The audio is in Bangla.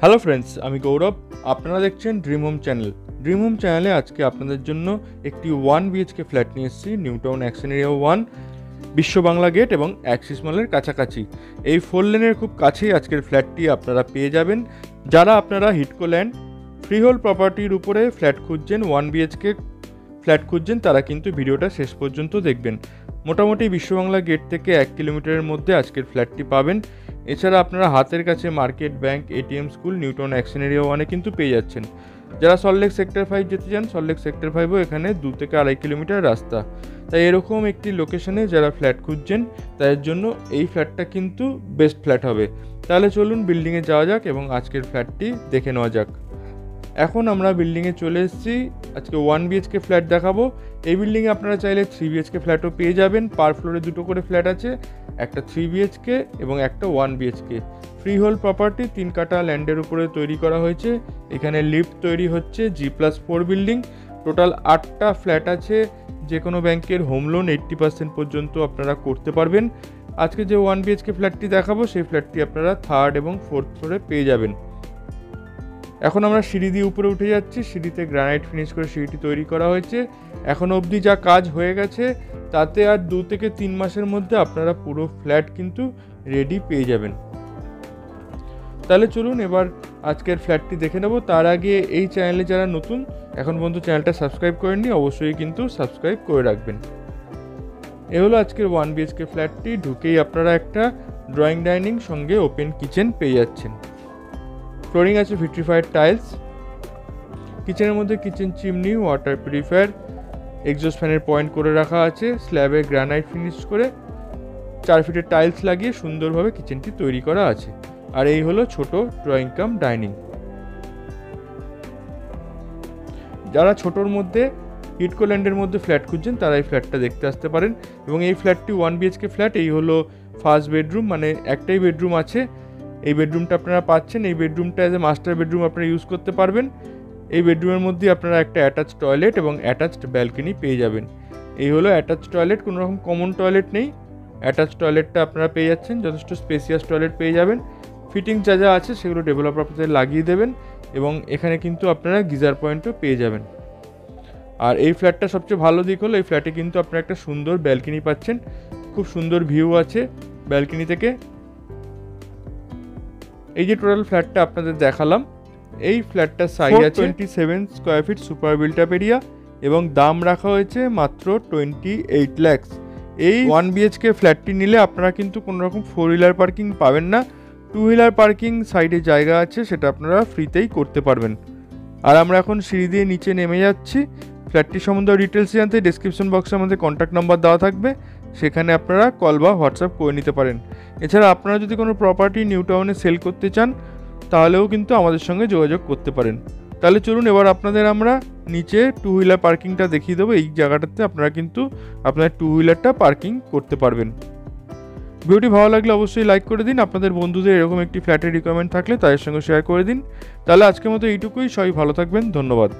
হ্যালো ফ্রেন্ডস, আমি গৌরব। আপনারা দেখছেন dream home channel. Dream home চ্যানেলে আজকে আপনাদের জন্য একটি 1 BHK ফ্ল্যাট নিয়ে এসেছি নিউ টাউন অ্যাকশন এরিয়া 1, বিশ্ব বাংলা গেট এবং অ্যাক্সিস মলের কাছাকাছি। এই 4 লেনের খুব কাছেই আজকের ফ্ল্যাটটি আপনারা পেয়ে যাবেন। যারা আপনারা হিটকো ল্যান্ড ফ্রিহোল্ড প্রপার্টির উপরে ফ্ল্যাট খুঁজছেন, 1 BHK ফ্ল্যাট খুঁজছেন, তারা কিন্তু ভিডিওটা শেষ পর্যন্ত দেখবেন। মোটামুটি বিশ্ব বাংলা গেট থেকে 1 কিলোমিটারের মধ্যে আজকের ফ্ল্যাটটি পাবেন। এছাড়া আপনারা হাতের কাছে market, bank, ATM, school, New Town action area 1-এ কিন্তু পেয়ে যাচ্ছেন। যারা সল্টলেক সেক্টর 5 যেতে চান, সল্টলেক সেক্টর 5ও এখানে 2 থেকে 2.5 কিলোমিটার রাস্তা। তাই এরকম একটি লোকেশনে যারা ফ্ল্যাট খুঁজছেন তাদের জন্য এই ফ্ল্যাটটা কিন্তু বেস্ট ফ্ল্যাট হবে। তাহলে চলুন বিল্ডিংয়ে যাওয়া যাক এবং আজকের ফ্ল্যাটটি দেখে নেওয়া যাক। এখন আমরা বিল্ডিংয়ে চলে এসেছি। আজকে 1 BHK ফ্ল্যাট দেখাবো। এই বিল্ডিংয়ে আপনারা চাইলে 3 BHK ফ্ল্যাটও পেয়ে যাবেন। পার ফ্লোরে 2টো করে ফ্ল্যাট আছে, একটা 3 BHK এবং একটা 1 BHK। ফ্রি হোল্ড প্রপার্টি 3 কাঠা ল্যান্ডের উপরে তৈরি করা হয়েছে। এখানে লিফট তৈরি হচ্ছে, G+4 বিল্ডিং। টোটাল 8টা ফ্ল্যাট আছে। যে কোনো ব্যাংকের হোম লোন 80% পর্যন্ত আপনারা করতে পারবেন। আজকে যে 1 BHK ফ্ল্যাটটি দেখাবো সেই ফ্ল্যাটটি আপনারা 3rd এবং 4th ফ্লোরে পেয়ে যাবেন। এখন আমরা সিঁড়ি দিয়ে উপরে উঠে যাচ্ছি। সিঁড়িতে গ্রানাইট ফিনিশ করে সিঁড়িটি তৈরি করা হয়েছে। এখন অবধি যা কাজ হয়ে গেছে তাতে আর 2 থেকে 3 মাসের মধ্যে আপনারা পুরো ফ্ল্যাট কিন্তু রেডি পেয়ে যাবেন। তাহলে চলুন এবার আজকের ফ্ল্যাটটি দেখে নেব। তার আগে এই চ্যানেলে যারা নতুন, এখন পর্যন্ত চ্যানেলটা সাবস্ক্রাইব করেননি, অবশ্যই কিন্তু সাবস্ক্রাইব করে রাখবেন। এ হলো আজকের 1 BHK ফ্ল্যাটটি। ঢুকেই আপনারা একটা ড্রয়িং ডাইনিং সঙ্গে ওপেন কিচেন পেয়ে যাচ্ছেন। ফ্লোরিং আছে ভিট্রিফাইড টাইলস। কিচেনের মধ্যে kitchen chimney, water purifier, exhaust ফ্যানের পয়েন্ট করে রাখা আছে। স্ল্যাবে গ্রানাইট ফিনিশ করে 4 ফিটের টাইলস লাগিয়ে সুন্দরভাবে কিচেনটি তৈরি করা আছে। আর এই হলো ছোট ড্রয়িং কাম ডাইনিং। যারা ছোটোর মধ্যে হিটকো ল্যান্ডের মধ্যে ফ্ল্যাট খুঁজছেন তারা এই ফ্ল্যাটটা দেখতে আসতে পারেন। এবং এই ফ্ল্যাটটি 1 BHK ফ্ল্যাট। এই হলো ফার্স্ট বেডরুম, মানে একটাই বেডরুম আছে। এই বেডরুমটা আপনারা পাচ্ছেন। এই বেডরুমটা অ্যাজ এ মাস্টার বেডরুম আপনারা ইউজ করতে পারবেন। এই বেডরুমের মধ্যে আপনারা একটা অ্যাটাচ টয়লেট এবং অ্যাটাচড ব্যালকনি পেয়ে যাবেন। এই হলো অ্যাটাচ টয়লেট, কোনো রকম কমন টয়লেট নেই। অ্যাটাচ টয়লেটটা আপনারা পেয়ে যাচ্ছেন, যথেষ্ট স্পেসিয়াস টয়লেট পেয়ে যাবেন। ফিটিং যা যা আছে সেগুলো ডেভেলপার আপনাদের লাগিয়ে দেবেন এবং এখানে কিন্তু আপনারা গিজার পয়েন্টও পেয়ে যাবেন। আর এই ফ্ল্যাটটা সবচেয়ে ভালো দিক হলো এই ফ্ল্যাটে কিন্তু আপনারা একটা সুন্দর ব্যালকনি পাচ্ছেন। খুব সুন্দর ভিউ আছে ব্যালকনি থেকে। এই যে টোটাল ফ্ল্যাটটা আপনাদের দেখালাম, এই ফ্ল্যাটটার সাইজ আছে 27 square feet super built up area এবং দাম রাখা হয়েছে মাত্র 28 lakhs। এই 1 BHK ফ্ল্যাটটি নিলে আপনারা কিন্তু কোনো রকম 4 হুইলার পার্কিং পাবেন না। 2 হুইলার পার্কিং সাইডে জায়গা আছে, সেটা আপনারা ফ্রিতেই করতে পারবেন। আর আমরা এখন সিঁড়ি দিয়ে নিচে নেমে যাচ্ছি। ফ্ল্যাটটি সম্বন্ধে ডিটেলস জানতে ডেসক্রিপশন বক্সে আমাদের কন্ট্যাক্ট নাম্বার দেওয়া থাকবে, সেখানে আপনারা কল বা হোয়াটসঅ্যাপ করে নিতে পারেন। এছাড়া আপনারা যদি কোনো প্রপার্টি নিউ টাউনে সেল করতে চান তাহলেও কিন্তু আমাদের সঙ্গে যোগাযোগ করতে পারেন। তাহলে চলুন এবার আপনাদের আমরা নিচে 2 হুইলার পার্কিংটা দেখিয়ে দেবো। এই জায়গাটাতে আপনারা কিন্তু আপনার 2 হুইলারটা পার্কিং করতে পারবেন। ভিডিওটি ভালো লাগলে অবশ্যই লাইক করে দিন। আপনাদের বন্ধুদের এরকম একটি ফ্ল্যাটের রিকোয়ারমেন্ট থাকলে তাদের সঙ্গে শেয়ার করে দিন। তাহলে আজকের মতো এইটুকুই। সবাই ভালো থাকবেন, ধন্যবাদ।